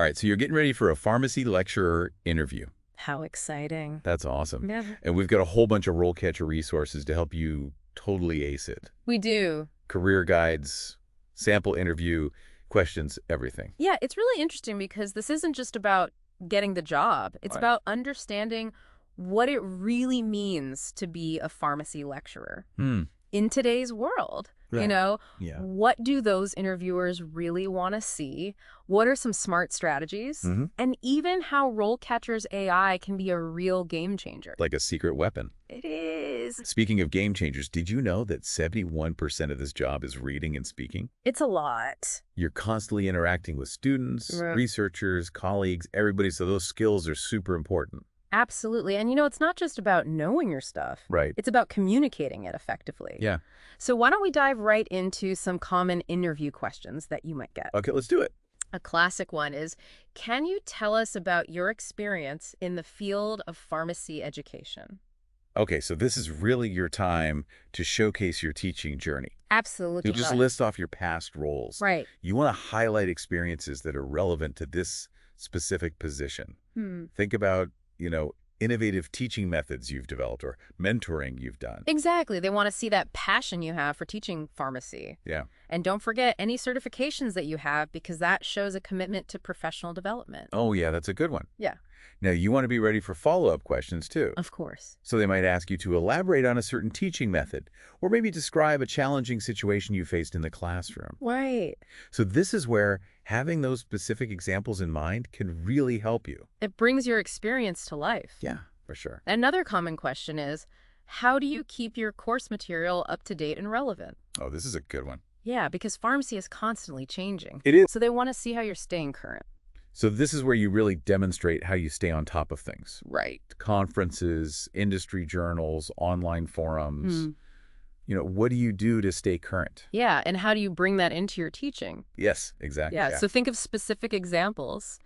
All right, so you're getting ready for a pharmacy lecturer interview. How exciting. That's awesome. Yeah. And we've got a whole bunch of RoleCatcher resources to help you totally ace it. We do. Career guides, sample interview, questions, everything. Yeah, it's really interesting because this isn't just about getting the job. It's Right. about understanding what it really means to be a pharmacy lecturer in today's world. Right. You know, Yeah. what do those interviewers really want to see? What are some smart strategies? And even how RoleCatcher's AI can be a real game changer. Like a secret weapon. It is. Speaking of game changers, did you know that 71% of this job is reading and speaking? It's a lot. You're constantly interacting with students, Right. researchers, colleagues, everybody, so those skills are super important. Absolutely. And it's not just about knowing your stuff. Right. It's about communicating it effectively. Yeah. So why don't we dive right into some common interview questions that you might get? Okay, let's do it. A classic one is, can you tell us about your experience in the field of pharmacy education? Okay, so this is really your time to showcase your teaching journey. Absolutely. You'll just list off your past roles. Right. You want to highlight experiences that are relevant to this specific position. Think about, innovative teaching methods you've developed or mentoring you've done. Exactly. They want to see that passion you have for teaching pharmacy. Yeah. And don't forget any certifications that you have, because that shows a commitment to professional development. Oh, yeah, that's a good one. Yeah. Now, you want to be ready for follow-up questions, too. Of course. So they might ask you to elaborate on a certain teaching method or maybe describe a challenging situation you faced in the classroom. Right. So this is where having those specific examples in mind can really help you. It brings your experience to life. Yeah, for sure. Another common question is, how do you keep your course material up to date and relevant? Oh, this is a good one. Yeah, because pharmacy is constantly changing. It is. So they want to see how you're staying current. So this is where you really demonstrate how you stay on top of things. Right. Conferences, industry journals, online forums. What do you do to stay current? Yeah, and how do you bring that into your teaching? Yes, exactly. Yeah, so think of specific examples.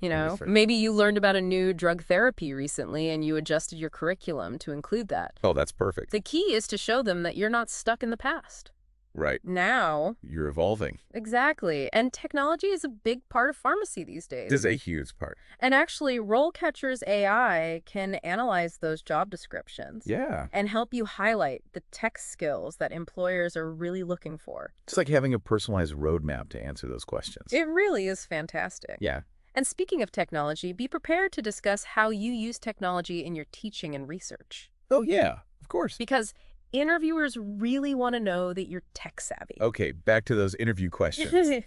Different. Maybe you learned about a new drug therapy recently and you adjusted your curriculum to include that. Oh, that's perfect. The key is to show them that you're not stuck in the past. Right. Now. You're evolving. Exactly. And technology is a big part of pharmacy these days. This is a huge part. And actually, RoleCatcher's AI can analyze those job descriptions. Yeah. And help you highlight the tech skills that employers are really looking for. It's like having a personalized roadmap to answer those questions. It really is fantastic. Yeah. And speaking of technology, be prepared to discuss how you use technology in your teaching and research. Oh, yeah, of course. Because interviewers really want to know that you're tech savvy. Okay, back to those interview questions.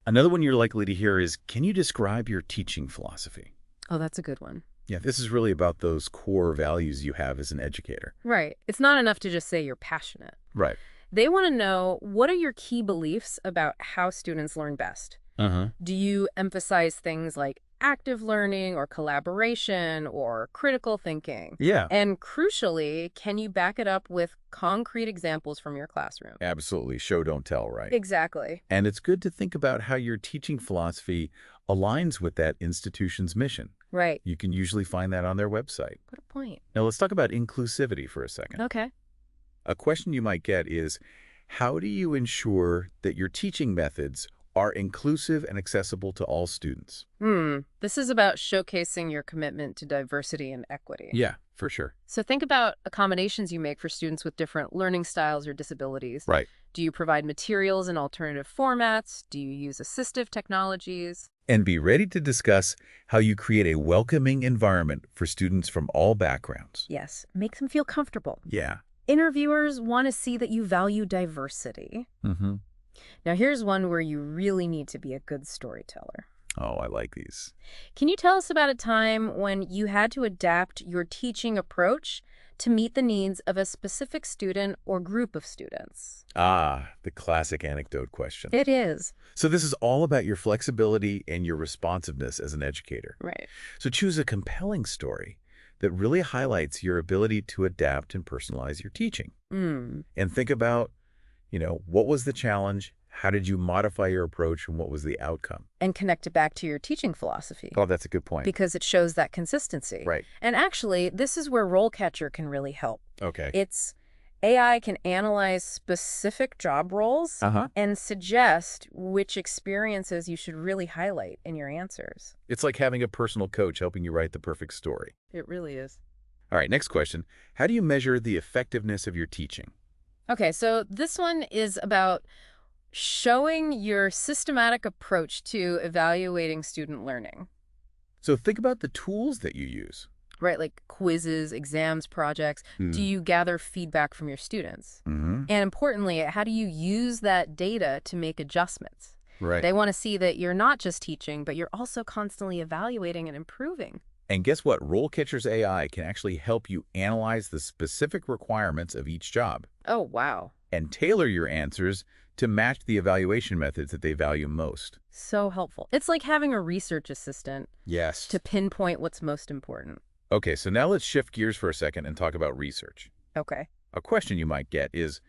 Another one you're likely to hear is, can you describe your teaching philosophy? Oh, that's a good one. Yeah, this is really about those core values you have as an educator. Right. It's not enough to just say you're passionate. Right. They want to know, what are your key beliefs about how students learn best? Do you emphasize things like active learning or collaboration or critical thinking? Yeah. And crucially, can you back it up with concrete examples from your classroom? Absolutely. Show, don't tell, right? Exactly. And it's good to think about how your teaching philosophy aligns with that institution's mission. Right. You can usually find that on their website. What a point. Now, let's talk about inclusivity for a second. Okay. A question you might get is, how do you ensure that your teaching methods are inclusive and accessible to all students? This is about showcasing your commitment to diversity and equity. Yeah, for sure. So think about accommodations you make for students with different learning styles or disabilities. Right. Do you provide materials in alternative formats? Do you use assistive technologies? And be ready to discuss how you create a welcoming environment for students from all backgrounds. Yes, make them feel comfortable. Yeah. Interviewers want to see that you value diversity. Now, here's one where you really need to be a good storyteller. Oh, I like these. Can you tell us about a time when you had to adapt your teaching approach to meet the needs of a specific student or group of students? Ah, the classic anecdote question. It is. So this is all about your flexibility and your responsiveness as an educator. Right. So choose a compelling story that really highlights your ability to adapt and personalize your teaching. And think about, what was the challenge? How did you modify your approach, and what was the outcome? And connect it back to your teaching philosophy. Oh, that's a good point. Because it shows that consistency. Right. And actually, this is where RoleCatcher can really help. Okay. It's AI can analyze specific job roles and suggest which experiences you should really highlight in your answers. It's like having a personal coach helping you write the perfect story. It really is. All right, next question. How do you measure the effectiveness of your teaching? Okay, so this one is about showing your systematic approach to evaluating student learning. So think about the tools that you use. Right, like quizzes, exams, projects. Do you gather feedback from your students? And importantly, how do you use that data to make adjustments? Right. They want to see that you're not just teaching, but you're also constantly evaluating and improving. And guess what? RoleCatcher's AI can actually help you analyze the specific requirements of each job. Oh, wow. And tailor your answers to match the evaluation methods that they value most. So helpful. It's like having a research assistant Yes. to pinpoint what's most important. Okay, so now let's shift gears for a second and talk about research. Okay. A question you might get is,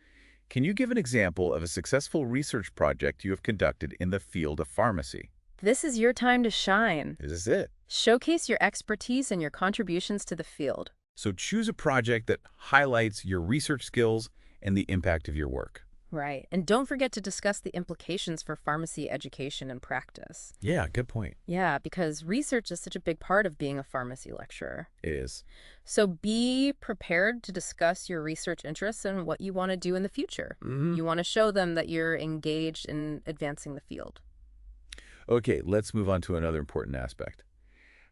can you give an example of a successful research project you have conducted in the field of pharmacy? This is your time to shine. This is it. Showcase your expertise and your contributions to the field. So choose a project that highlights your research skills and the impact of your work. Right. And don't forget to discuss the implications for pharmacy education and practice. Yeah, good point. Yeah, because research is such a big part of being a pharmacy lecturer. It is. So be prepared to discuss your research interests and what you want to do in the future. You want to show them that you're engaged in advancing the field. Okay, let's move on to another important aspect.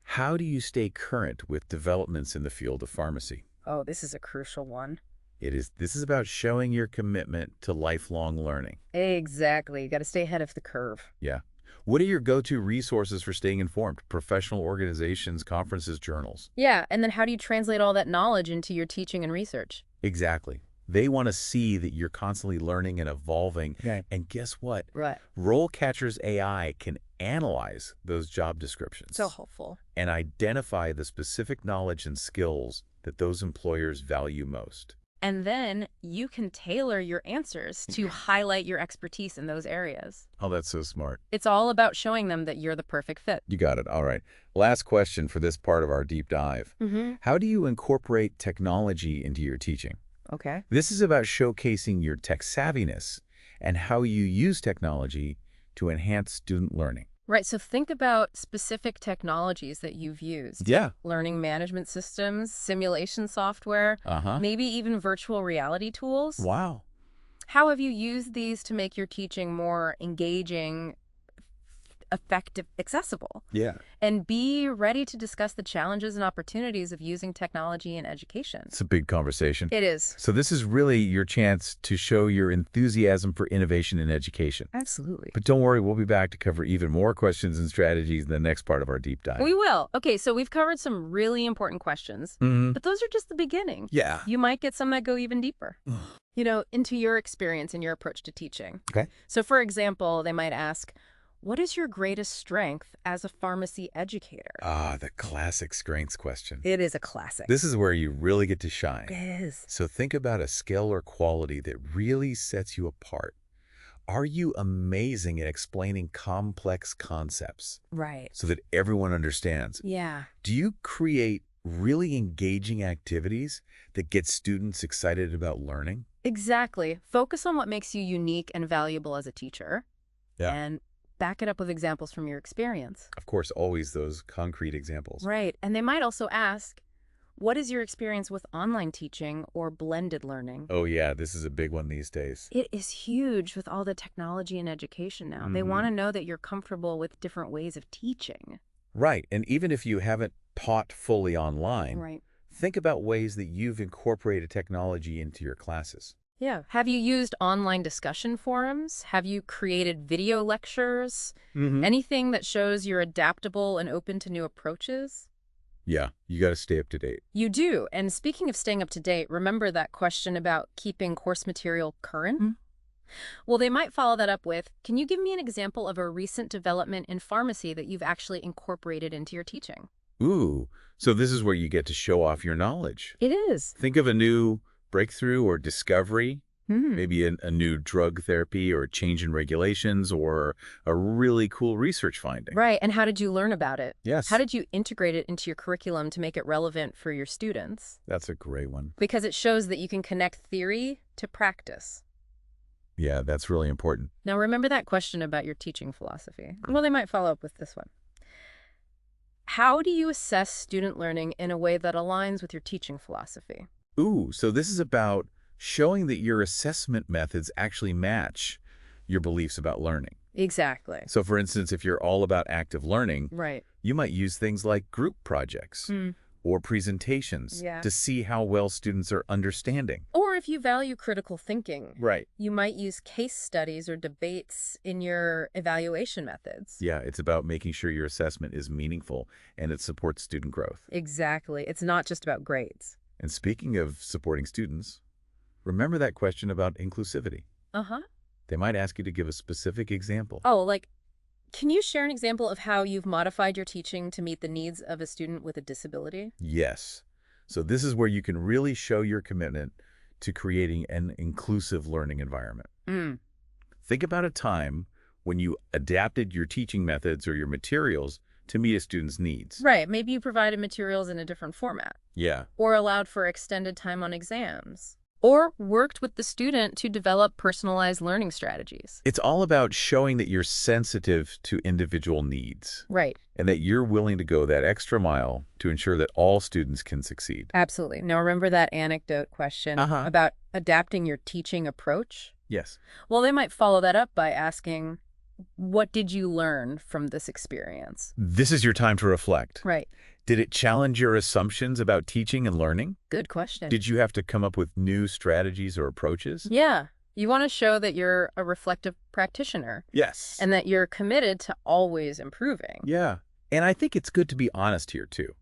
How do you stay current with developments in the field of pharmacy? Oh, this is a crucial one. This is about showing your commitment to lifelong learning. Exactly. You got to stay ahead of the curve. Yeah. What are your go-to resources for staying informed? Professional organizations, conferences, journals? Yeah, and then how do you translate all that knowledge into your teaching and research? Exactly. They want to see that you're constantly learning and evolving. Right. And guess what? Right. RoleCatcher's AI can analyze those job descriptions. So helpful. And identify the specific knowledge and skills that those employers value most. And then you can tailor your answers to highlight your expertise in those areas. Oh, that's so smart. It's all about showing them that you're the perfect fit. You got it. All right. Last question for this part of our deep dive. How do you incorporate technology into your teaching? Okay. This is about showcasing your tech savviness and how you use technology to enhance student learning. Right. So think about specific technologies that you've used. Yeah. Learning management systems, simulation software, maybe even virtual reality tools. Wow. How have you used these to make your teaching more engaging, effective, accessible? Yeah. And be ready to discuss the challenges and opportunities of using technology in education. It's a big conversation. It is. So this is really your chance to show your enthusiasm for innovation in education. Absolutely. But don't worry, we'll be back to cover even more questions and strategies in the next part of our deep dive. We will. Okay, so we've covered some really important questions, but those are just the beginning. Yeah. You might get some that go even deeper. Into your experience and your approach to teaching. Okay. So for example, they might ask, what is your greatest strength as a pharmacy educator? Ah, the classic strengths question. It is a classic. This is where you really get to shine. It is. So think about a skill or quality that really sets you apart. Are you amazing at explaining complex concepts Right. so that everyone understands? Yeah. Do you create really engaging activities that get students excited about learning? Exactly. Focus on what makes you unique and valuable as a teacher. Yeah. And back it up with examples from your experience. Of course, always those concrete examples. Right. And they might also ask, what is your experience with online teaching or blended learning? Oh, yeah, this is a big one these days. It is huge with all the technology in education now. They want to know that you're comfortable with different ways of teaching. Right. And even if you haven't taught fully online, Right. think about ways that you've incorporated technology into your classes. Yeah. Have you used online discussion forums? Have you created video lectures? Anything that shows you're adaptable and open to new approaches? Yeah, you got to stay up to date. You do. And speaking of staying up to date, remember that question about keeping course material current? Well, they might follow that up with, can you give me an example of a recent development in pharmacy that you've actually incorporated into your teaching? Ooh, so this is where you get to show off your knowledge. It is. Think of a new breakthrough or discovery Maybe a new drug therapy or a change in regulations or a really cool research finding. Right. And how did you learn about it? Yes. How did you integrate it into your curriculum to make it relevant for your students? That's a great one. Because it shows that you can connect theory to practice. Yeah, that's really important. Now, remember that question about your teaching philosophy? Well, they might follow up with this one. How do you assess student learning in a way that aligns with your teaching philosophy? Ooh, so this is about showing that your assessment methods actually match your beliefs about learning. Exactly. So for instance, if you're all about active learning, Right. you might use things like group projects or presentations to see how well students are understanding. Or if you value critical thinking, Right. you might use case studies or debates in your evaluation methods. Yeah, it's about making sure your assessment is meaningful and it supports student growth. Exactly. It's not just about grades. And speaking of supporting students, remember that question about inclusivity. Uh-huh. They might ask you to give a specific example. Oh, like, can you share an example of how you've modified your teaching to meet the needs of a student with a disability? Yes. So this is where you can really show your commitment to creating an inclusive learning environment. Think about a time when you adapted your teaching methods or your materials to meet a student's needs. Right. Maybe you provided materials in a different format. Yeah. Or allowed for extended time on exams. Or worked with the student to develop personalized learning strategies. It's all about showing that you're sensitive to individual needs. Right. And that you're willing to go that extra mile to ensure that all students can succeed. Absolutely. Now, remember that anecdote question about adapting your teaching approach? Yes. Well, they might follow that up by asking, what did you learn from this experience? This is your time to reflect. Right. Did it challenge your assumptions about teaching and learning? Good question. Did you have to come up with new strategies or approaches? Yeah. You want to show that you're a reflective practitioner. Yes. And that you're committed to always improving. Yeah. And I think it's good to be honest here, too.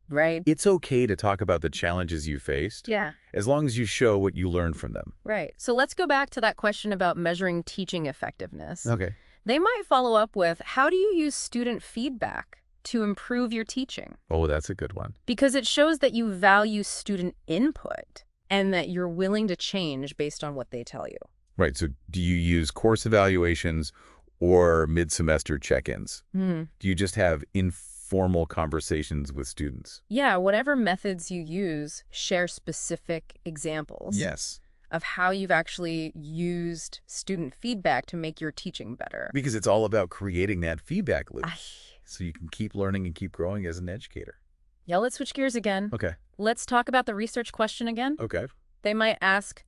Right. It's okay to talk about the challenges you faced. Yeah. As long as you show what you learned from them. Right. So let's go back to that question about measuring teaching effectiveness. Okay. They might follow up with, how do you use student feedback to improve your teaching? Oh, that's a good one. Because it shows that you value student input and that you're willing to change based on what they tell you. Right. So do you use course evaluations or mid-semester check-ins? Do you just have informal conversations with students? Yeah, whatever methods you use, share specific examples. Yes. Of how you've actually used student feedback to make your teaching better. Because it's all about creating that feedback loop. So you can keep learning and keep growing as an educator. Yeah, let's switch gears again. Okay. Let's talk about the research question again. Okay. They might ask,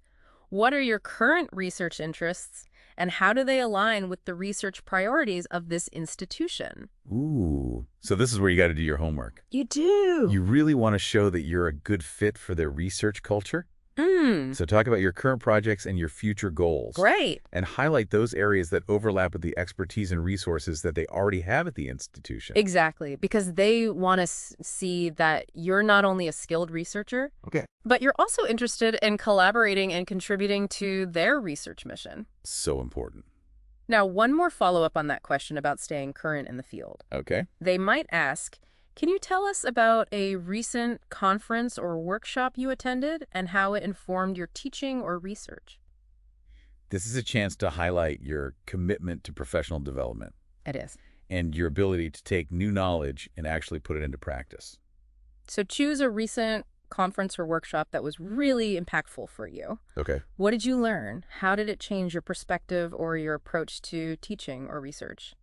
what are your current research interests and how do they align with the research priorities of this institution? Ooh. So this is where you got to do your homework. You do. You really want to show that you're a good fit for their research culture. So talk about your current projects and your future goals. Great. And highlight those areas that overlap with the expertise and resources that they already have at the institution. Exactly, because they want to see that you're not only a skilled researcher, Okay. but you're also interested in collaborating and contributing to their research mission. So important. Now, one more follow-up on that question about staying current in the field. Okay. They might ask, can you tell us about a recent conference or workshop you attended and how it informed your teaching or research? This is a chance to highlight your commitment to professional development. It is. And your ability to take new knowledge and actually put it into practice. So choose a recent conference or workshop that was really impactful for you. Okay. What did you learn? How did it change your perspective or your approach to teaching or research?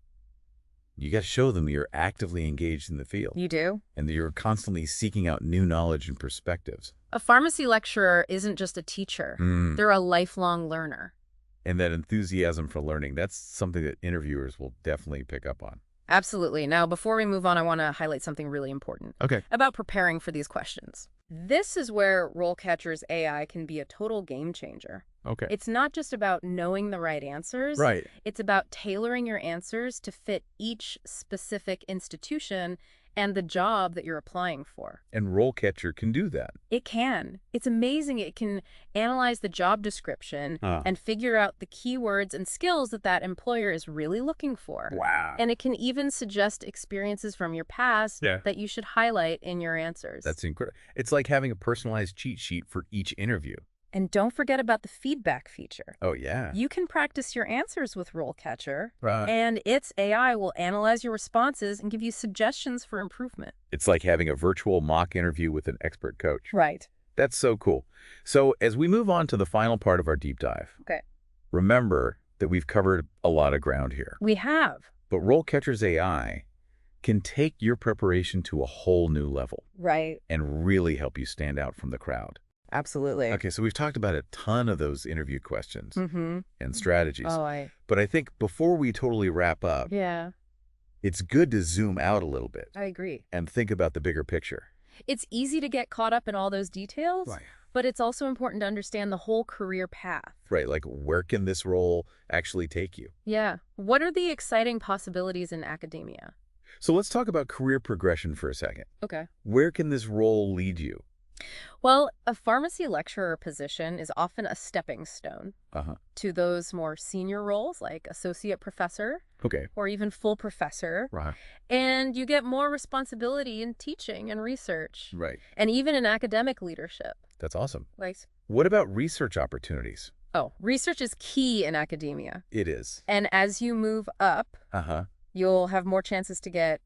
You got to show them you're actively engaged in the field. You do? And that you're constantly seeking out new knowledge and perspectives. A pharmacy lecturer isn't just a teacher. They're a lifelong learner. And that enthusiasm for learning, that's something that interviewers will definitely pick up on. Absolutely. Now, before we move on, I want to highlight something really important. Okay. About preparing for these questions. This is where RoleCatcher's AI can be a total game changer. Okay. It's not just about knowing the right answers. Right. It's about tailoring your answers to fit each specific institution and the job that you're applying for. And RoleCatcher can do that. It can. It's amazing. It can analyze the job description and figure out the keywords and skills that that employer is really looking for. Wow. And it can even suggest experiences from your past that you should highlight in your answers. That's incredible. It's like having a personalized cheat sheet for each interview. And don't forget about the feedback feature. Oh, yeah. You can practice your answers with RoleCatcher, Right. and its AI will analyze your responses and give you suggestions for improvement. It's like having a virtual mock interview with an expert coach. Right. That's so cool. So as we move on to the final part of our deep dive, Okay. remember that we've covered a lot of ground here. We have. But RoleCatcher's AI can take your preparation to a whole new level Right. and really help you stand out from the crowd. Absolutely. Okay, so we've talked about a ton of those interview questions and strategies. But I think before we totally wrap up, Yeah, it's good to zoom out a little bit I agree. and think about the bigger picture. It's easy to get caught up in all those details, Right. but it's also important to understand the whole career path. Right, like where can this role actually take you? Yeah. What are the exciting possibilities in academia? So let's talk about career progression for a second. Okay. Where can this role lead you? Well, a pharmacy lecturer position is often a stepping stone Uh-huh. to those more senior roles like associate professor Okay. or even full professor. Right. And you get more responsibility in teaching and research Right. and even in academic leadership. That's awesome. Like, What about research opportunities? oh, research is key in academia. It is. And as you move up, Uh-huh. you'll have more chances to get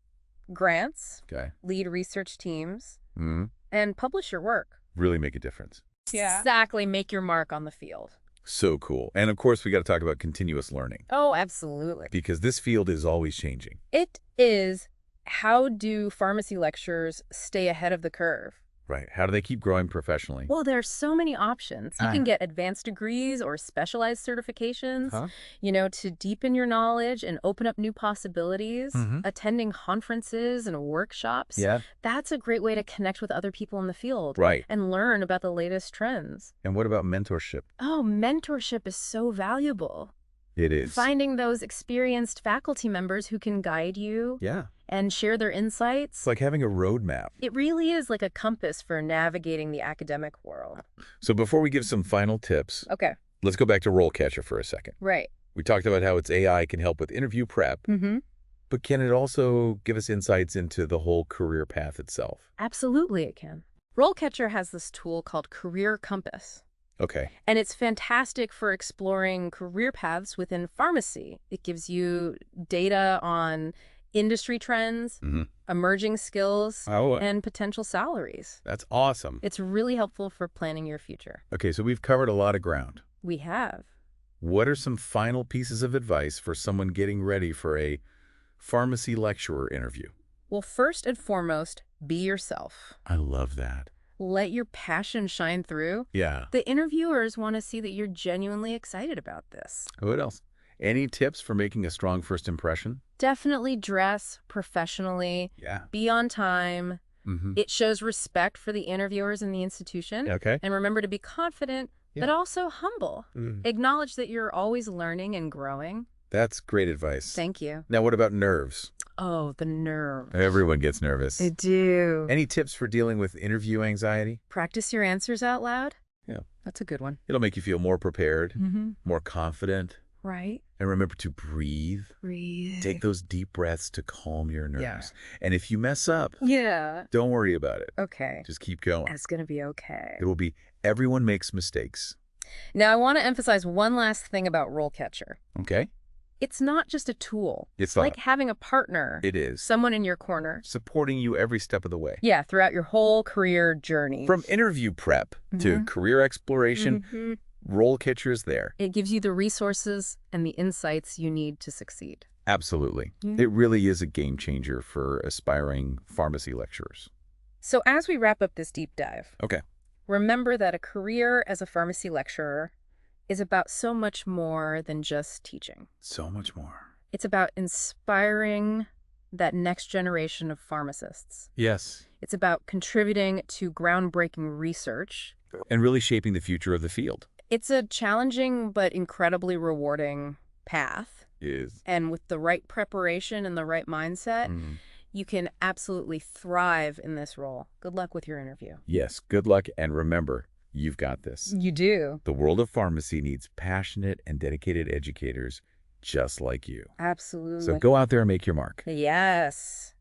grants, Okay. lead research teams, Mm-hmm. and publish your work. Really make a difference. Exactly. Make your mark on the field. So cool. And of course, we got to talk about continuous learning Oh, absolutely. because this field is always changing. It is. How do pharmacy lecturers stay ahead of the curve? Right. How do they keep growing professionally? Well, there are so many options. You Ah. can get advanced degrees or specialized certifications, Huh? to deepen your knowledge and open up new possibilities. Mhm. Attending conferences and workshops. Yeah. That's a great way to connect with other people in the field. Right. And learn about the latest trends. And what about mentorship? Oh, mentorship is so valuable. It is. Finding those experienced faculty members who can guide you Yeah. and share their insights. It's like having a roadmap. It really is like a compass for navigating the academic world. So before we give some final tips, Okay, let's go back to RoleCatcher for a second. right. We talked about how its AI can help with interview prep, Mm-hmm. but can it also give us insights into the whole career path itself? Absolutely it can. RoleCatcher has this tool called Career Compass, Okay. and it's fantastic for exploring career paths within pharmacy. It gives you data on industry trends, Mhm. emerging skills, Oh, and potential salaries. that's awesome. It's really helpful for planning your future. Okay, so we've covered a lot of ground. We have. What are some final pieces of advice for someone getting ready for a pharmacy lecturer interview? Well, first and foremost, be yourself. I love that. Let your passion shine through. Yeah. The interviewers want to see that you're genuinely excited about this. What else? Any tips for making a strong first impression? Definitely dress professionally, Yeah. be on time. Mm-hmm. It shows respect for the interviewers and the institution. Okay. And remember to be confident, but also humble. Acknowledge that you're always learning and growing. That's great advice. Thank you. Now, what about nerves? Oh, the nerve. Everyone gets nervous. I do. Any tips for dealing with interview anxiety? Practice your answers out loud. Yeah. That's a good one. It'll make you feel more prepared, Mm-hmm. more confident, Right. and remember to breathe. Breathe. Take those deep breaths to calm your nerves. Yeah. And if you mess up, Yeah. don't worry about it. Okay. Just keep going. It's going to be okay. It will be everyone makes mistakes. Now, I want to emphasize one last thing about RoleCatcher. Okay? It's not just a tool. It's like not. having a partner, It is. someone in your corner. Supporting you every step of the way. Yeah, throughout your whole career journey. From interview prep to career exploration, Mhm. RoleCatcher is there. It gives you the resources and the insights you need to succeed. Absolutely. Mhm. It really is a game changer for aspiring pharmacy lecturers. So as we wrap up this deep dive, Okay. remember that a career as a pharmacy lecturer is about so much more than just teaching. So much more. It's about inspiring that next generation of pharmacists. Yes. It's about contributing to groundbreaking research. And really shaping the future of the field. It's a challenging but incredibly rewarding path. Is. And with the right preparation and the right mindset, you can absolutely thrive in this role. Good luck with your interview. Yes. Good luck. And remember, you've got this. You do. The world of pharmacy needs passionate and dedicated educators just like you. Absolutely. So go out there and make your mark. Yes.